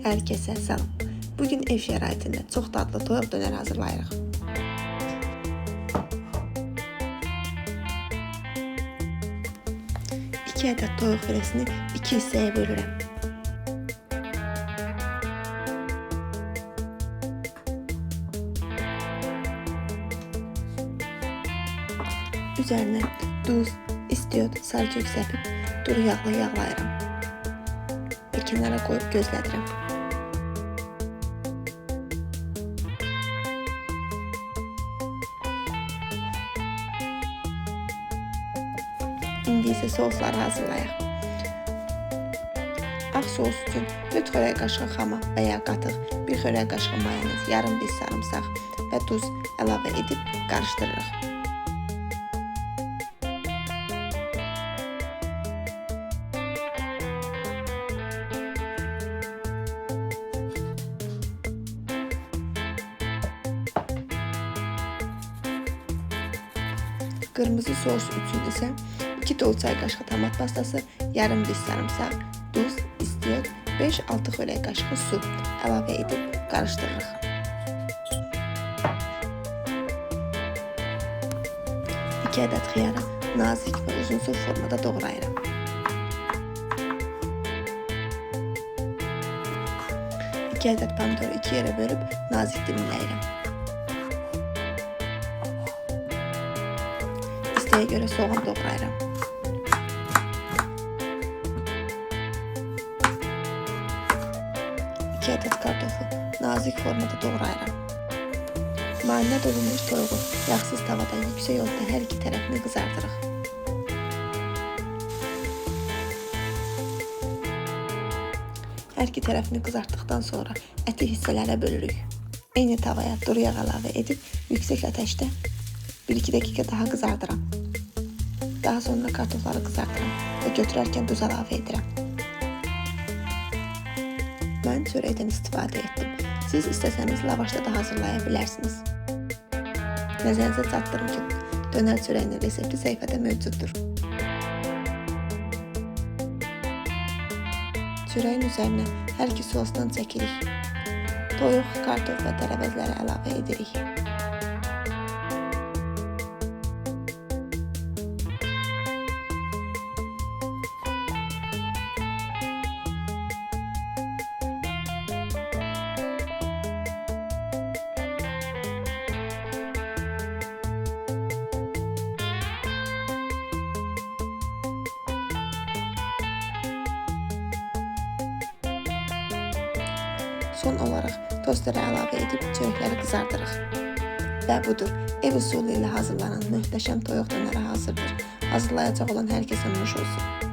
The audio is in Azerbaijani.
Hər kəsə salam. Bugün ev şəraitində çox dadlı toyuq dönər hazırlayırıq. 2 ədəd toyuq filesini 2 hissəyə bölürəm. Üzərinə duz, istiot, sarıkök səpib duru yağla yağlayıram və kənara qoyub gözlədirəm. İndi isə sousları hazırlayaq. Ağ sos üçün 4 xörək qaşığı xama və ya qatıq, 1 xörək qaşığı mayonez, yarım diş sarımsaq və duz əlavə edib qarışdırırıq. Qırmızı sos üçün isə 2 dolu çay qaşığı tomat pastası, yarım diş sarımsaq, duz, istiot, 5-6 xörək qaşığı su əlavə edib qarışdırırıq. İki ədəd xiyarı nazik və uzunsov formada doğrayıram. İki ədəd pomidoru 2 yerə bölüb nazik dilimləyirəm. İstəyə görə soğan doğrayıram. İki ədəd kartofu nazik formada doğrayıram. Marinad olunmuş toyuğu yağsız tavada yüksək odda hər iki tərəfini qızardırıq. Hər iki tərəfini qızartdıqdan sonra əti hissələrə bölürük. Eyni tavaya duru yağ əlavə edib yüksək ateşdə 1-2 dəqiqə daha qızardıram. Daha sonra kartofları qızartıram və götürərkən duz əlavə edirəm. Mən çörəkdən istifadə etdim. Siz istəsəniz lavaşda da hazırlaya bilərsiniz. Nəzərinizə çatdırım ki, dönər çörəyinin resepti səhifədə mövcuddur. Çörəyin üzərinə hər iki sosdan çəkirik. Toyuq, kartof və tərəvəzləri əlavə edirik. Son olaraq tosterə əlavə edib çörəkləri qızardırıq. Və budur, ev usulü ilə hazırlanan möhtəşəm toyuq dönəri hazırdır. Hazırlayacaq olan hər kəsə nuş olsun.